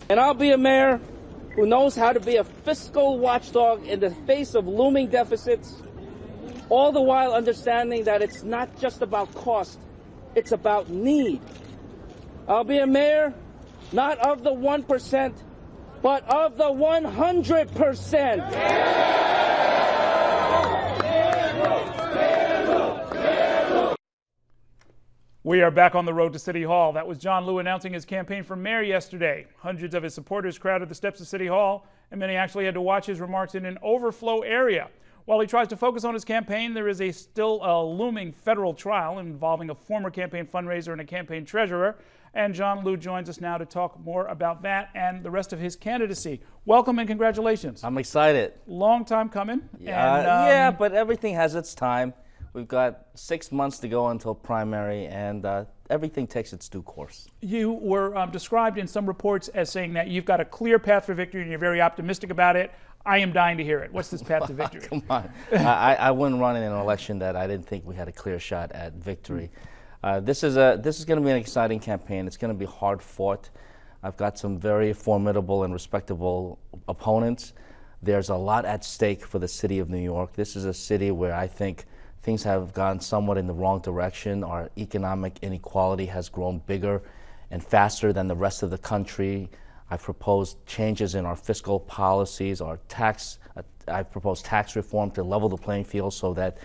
And I'll be a mayor who knows how to be a fiscal watchdog in the face of looming deficits, all the while understanding that it's not just about cost, it's about need. I'll be a mayor not of the 1%, but of the 100%. We are back on the road to City Hall. That was John Liu announcing his campaign for mayor yesterday. Hundreds of his supporters crowded the steps of City Hall, and many actually had to watch his remarks in an overflow area. While he tries to focus on his campaign, there is still a looming federal trial involving a former campaign fundraiser and a campaign treasurer. And John Liu joins us now to talk more about that and the rest of his candidacy. Welcome and congratulations. I'm excited. Long time coming. Yeah, but everything has its time. We've got 6 months to go until primary, and everything takes its due course. You were described in some reports as saying that you've got a clear path for victory and you're very optimistic about it. I am dying to hear it. What's this path to victory? Come on. I wouldn't run in an election that I didn't think we had a clear shot at victory. This is going to be an exciting campaign. It's going to be hard fought. I've got some very formidable and respectable opponents. There's a lot at stake for the city of New York. This is a city where I think things have gone somewhat in the wrong direction. Our economic inequality has grown bigger and faster than the rest of the country. I've proposed changes in our fiscal policies, I've proposed tax reform to level the playing field so that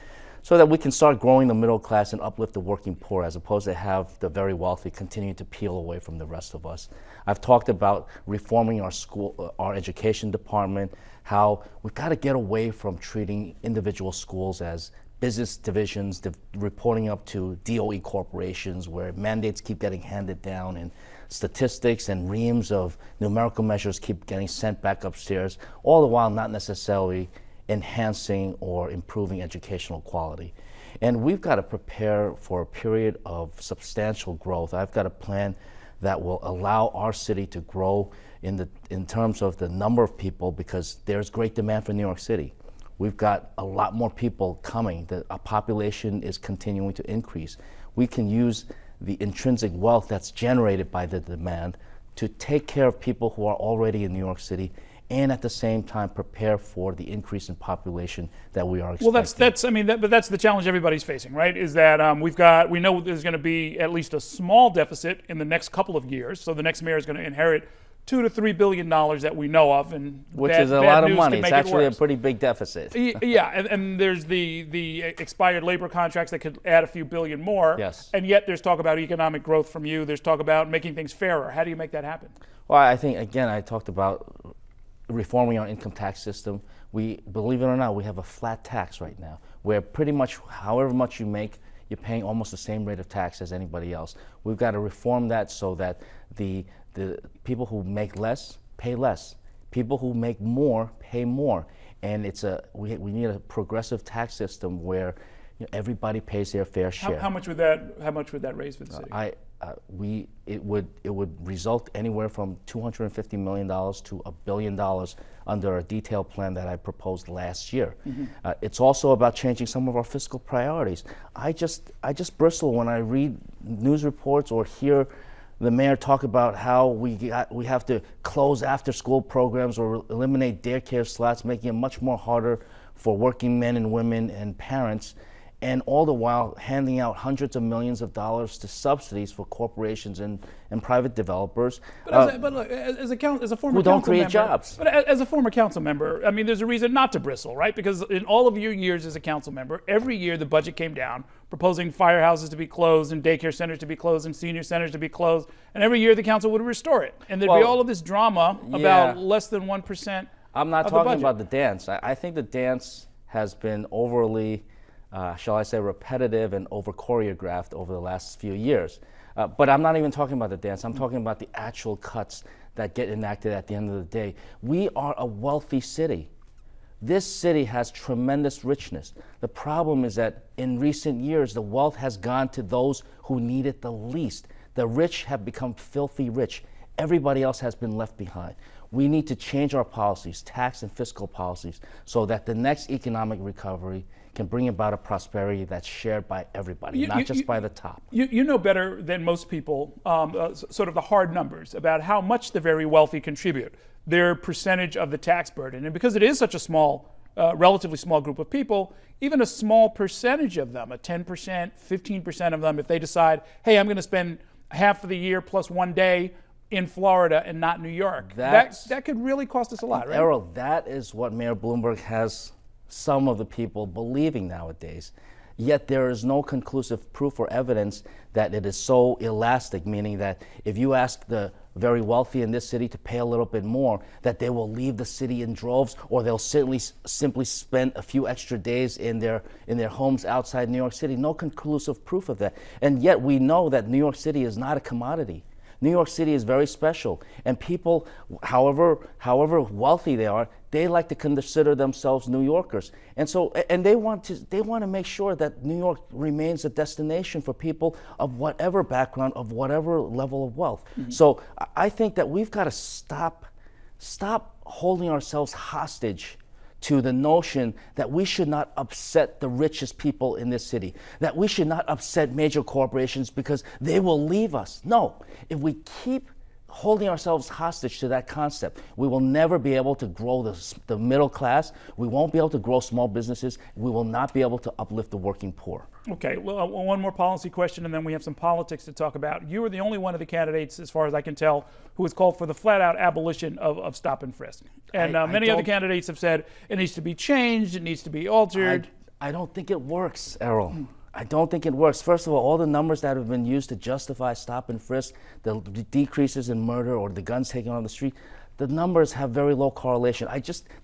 we can start growing the middle class and uplift the working poor, as opposed to have the very wealthy continue to peel away from the rest of us. I've talked about reforming our education department, how we've got to get away from treating individual schools as business divisions, reporting up to DOE corporations where mandates keep getting handed down and statistics and reams of numerical measures keep getting sent back upstairs, all the while not necessarily enhancing or improving educational quality. And we've got to prepare for a period of substantial growth. I've got a plan that will allow our city to grow in terms of the number of people, because there's great demand for New York City. We've got a lot more people coming. Our population is continuing to increase. We can use the intrinsic wealth that's generated by the demand to take care of people who are already in New York City, and at the same time prepare for the increase in population that we are expecting. Well, but that's the challenge everybody's facing, right? Is that we know there's going to be at least a small deficit in the next couple of years. So the next mayor is going to inherit $2 to $3 billion that we know of, and which is a lot of money. It's actually a pretty big deficit. Yeah, and there's the expired labor contracts that could add a few billion more. Yes. And yet there's talk about economic growth from you. There's talk about making things fairer. How do you make that happen? Well, I think, again, I talked about reforming our income tax system. Believe it or not, we have a flat tax right now, where pretty much however much you make, you're paying almost the same rate of tax as anybody else. We've got to reform that so that the people who make less pay less. People who make more pay more. And we need a progressive tax system where everybody pays their fair share. How much would that raise for the city? It would result anywhere from $250 million to $1 billion under a detailed plan that I proposed last year. Mm-hmm. It's also about changing some of our fiscal priorities. I just bristle when I read news reports or hear the mayor talk about how we have to close after-school programs or eliminate daycare slots, making it much more harder for working men and women and parents, and all the while handing out hundreds of millions of dollars to subsidies for corporations and private developers. But look, as a former council member, who don't create jobs. But as a former council member, I mean, there's a reason not to bristle, right? Because in all of your years as a council member, every year the budget came down, proposing firehouses to be closed and daycare centers to be closed and senior centers to be closed, and every year the council would restore it. And there'd be all of this drama about less than 1%. I'm not talking about the dance. I think the dance has been overly, shall I say, repetitive and over choreographed over the last few years. But I'm not even talking about the dance. I'm talking about the actual cuts that get enacted at the end of the day. We are a wealthy city. This city has tremendous richness. The problem is that in recent years, the wealth has gone to those who need it the least. The rich have become filthy rich. Everybody else has been left behind. We need to change our policies, tax and fiscal policies, so that the next economic recovery can bring about a prosperity that's shared by everybody, not just by the top. You know better than most people sort of the hard numbers about how much the very wealthy contribute, their percentage of the tax burden. And because it is such a small, relatively small group of people, even a small percentage of them, a 10%, 15% of them, if they decide, hey, I'm going to spend half of the year plus one day in Florida and not New York, that could really cost us a lot, right? Errol, that is what Mayor Bloomberg has some of the people believing nowadays. Yet there is no conclusive proof or evidence that it is so elastic, meaning that if you ask the very wealthy in this city to pay a little bit more, that they will leave the city in droves, or they'll simply spend a few extra days in their homes outside New York City. No conclusive proof of that. And yet we know that New York City is not a commodity. New York City is very special, and people, however wealthy they are, they like to consider themselves New Yorkers, and they want to make sure that New York remains a destination for people of whatever background, of whatever level of wealth. Mm-hmm. So I think that we've got to stop holding ourselves hostage to the notion that we should not upset the richest people in this city, that we should not upset major corporations because they will leave us. No, if we keep holding ourselves hostage to that concept, we will never be able to grow the middle class, we won't be able to grow small businesses, we will not be able to uplift the working poor. Okay, well, one more policy question, and then we have some politics to talk about. You are the only one of the candidates, as far as I can tell, who has called for the flat-out abolition of stop and frisk. And many other candidates have said it needs to be changed, it needs to be altered. I don't think it works, Errol. I don't think it works. First of all the numbers that have been used to justify stop and frisk, the decreases in murder or the guns taken on the street, the numbers have very low correlation.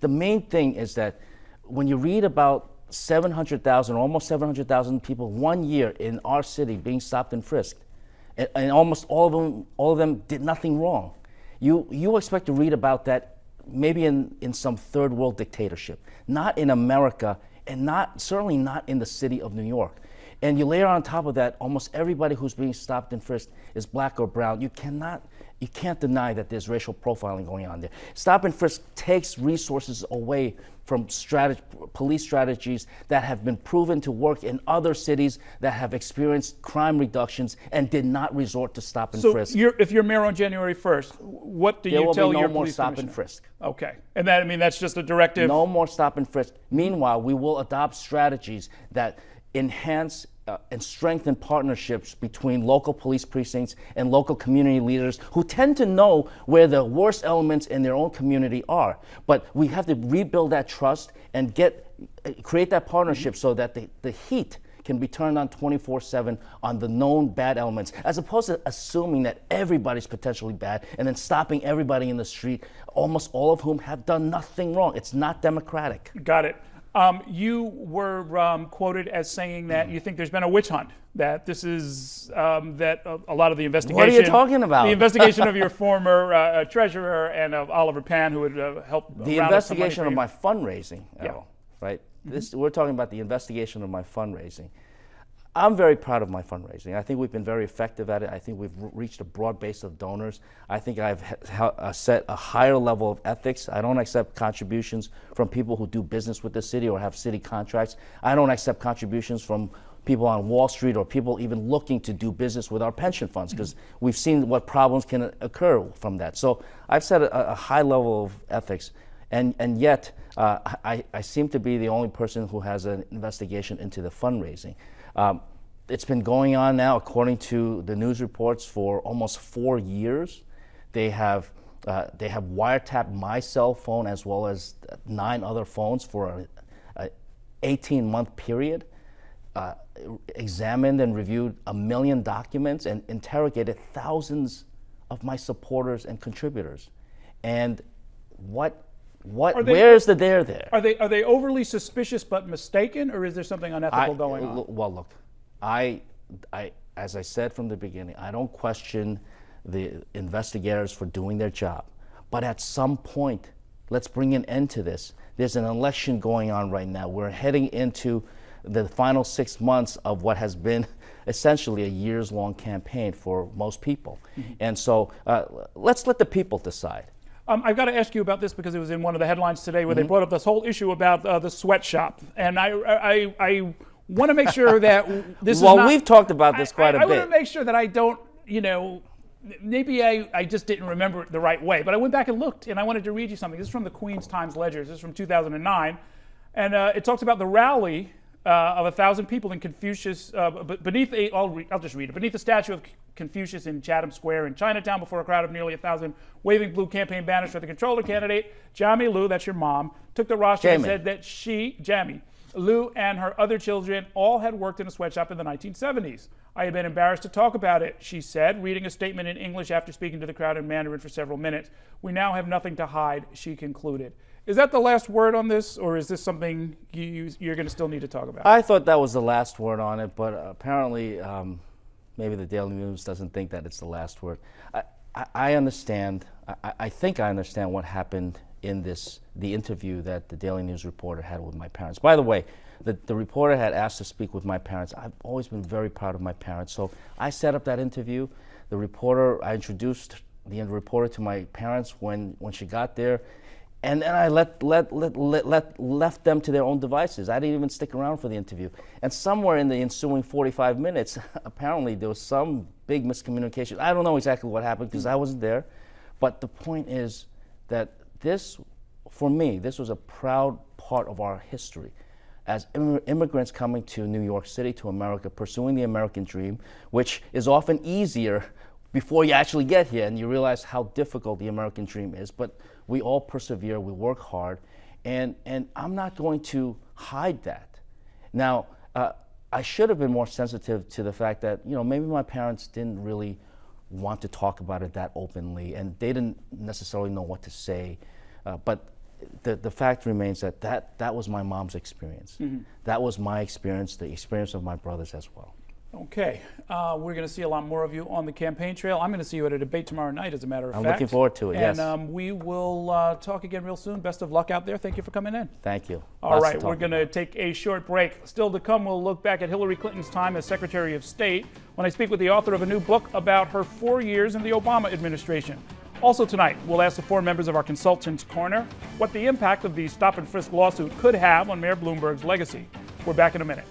The main thing is that when you read about 700,000, almost 700,000 people 1 year in our city being stopped and frisked, and almost all of them did nothing wrong. You expect to read about that maybe in some third world dictatorship, not in America, and certainly not in the city of New York. And you layer on top of that, almost everybody who's being stopped and frisked is black or brown. You can't deny that there's racial profiling going on there. Stop and frisk takes resources away from police strategies that have been proven to work in other cities that have experienced crime reductions and did not resort to stop and frisk. So if you're mayor on January 1st, what do you tell your police commissioner? There will be no more stop and frisk. Okay. And that's just a directive? No more stop and frisk. Meanwhile, we will adopt strategies that enhance and strengthen partnerships between local police precincts and local community leaders who tend to know where the worst elements in their own community are. But we have to rebuild that trust and create that partnership so that the heat can be turned on 24/7 on the known bad elements, as opposed to assuming that everybody's potentially bad and then stopping everybody in the street, almost all of whom have done nothing wrong. It's not democratic. Got it. You were quoted as saying that you think there's been a witch hunt, that this is that a lot of the investigation. What are you talking about? The investigation of your former treasurer and of Oliver Pan, who had helped. The investigation of my fundraising, Errol, right? Mm-hmm. We're talking about the investigation of my fundraising. I'm very proud of my fundraising. I think we've been very effective at it. I think we've reached a broad base of donors. I think I've set a higher level of ethics. I don't accept contributions from people who do business with the city or have city contracts. I don't accept contributions from people on Wall Street or people even looking to do business with our pension funds, because we've seen what problems can occur from that. So I've set a high level of ethics. And yet, I seem to be the only person who has an investigation into the fundraising. It's been going on now, according to the news reports, for almost 4 years. They have wiretapped my cell phone as well as 9 other phones for an 18-month period, examined and reviewed 1 million documents, and interrogated thousands of my supporters and contributors. And where's the there? Are they overly suspicious but mistaken, or is there something unethical going on? Well, look, as I said from the beginning, I don't question the investigators for doing their job. But at some point, let's bring an end to this. There's an election going on right now. We're heading into the final 6 months of what has been essentially a years-long campaign for most people. Mm-hmm. And so let's let the people decide. I've got to ask you about this because it was in one of the headlines today where they brought up this whole issue about the sweatshop. And I want to make sure that this is not... Well, we've talked about this quite a bit. I want to make sure that I don't, maybe I just didn't remember it the right way. But I went back and looked, and I wanted to read you something. This is from the Queens Times-Ledger. This is from 2009. And it talks about the rally of 1,000 people in Confucius, beneath I'll just read it. Beneath the statue of Confucius in Chatham Square in Chinatown, before a crowd of nearly 1,000 waving blue campaign banners for the controller candidate, John Liu, that's your mom, took the rostrum and said that Jamie Liu and her other children all had worked in a sweatshop in the 1970s. I had been embarrassed to talk about it, she said, reading a statement in English after speaking to the crowd in Mandarin for several minutes. We now have nothing to hide, she concluded. Is that the last word on this, or is this something you're going to still need to talk about? I thought that was the last word on it, but apparently maybe the Daily News doesn't think that it's the last word. I understand. I think I understand what happened in the interview that the Daily News reporter had with my parents. By the way, the reporter had asked to speak with my parents. I've always been very proud of my parents, so I set up that interview. I introduced the reporter to my parents when she got there. And then I left them to their own devices. I didn't even stick around for the interview. And somewhere in the ensuing 45 minutes, apparently there was some big miscommunication. I don't know exactly what happened because I wasn't there. But the point is that for me, this was a proud part of our history. As immigrants coming to New York City, to America, pursuing the American dream, which is often easier before you actually get here and you realize how difficult the American dream is. But we all persevere, we work hard, and I'm not going to hide that. Now, I should have been more sensitive to the fact that, maybe my parents didn't really want to talk about it that openly, and they didn't necessarily know what to say. But the fact remains that was my mom's experience. Mm-hmm. That was my experience, the experience of my brothers as well. Okay, we're going to see a lot more of you on the campaign trail. I'm going to see you at a debate tomorrow night, as a matter of fact. I'm looking forward to it, yes. And we will talk again real soon. Best of luck out there. Thank you for coming in. Thank you. All right, we're going to take a short break. Still to come, we'll look back at Hillary Clinton's time as Secretary of State when I speak with the author of a new book about her 4 years in the Obama administration. Also tonight, we'll ask the 4 members of our Consultants Corner what the impact of the stop and frisk lawsuit could have on Mayor Bloomberg's legacy. We're back in a minute.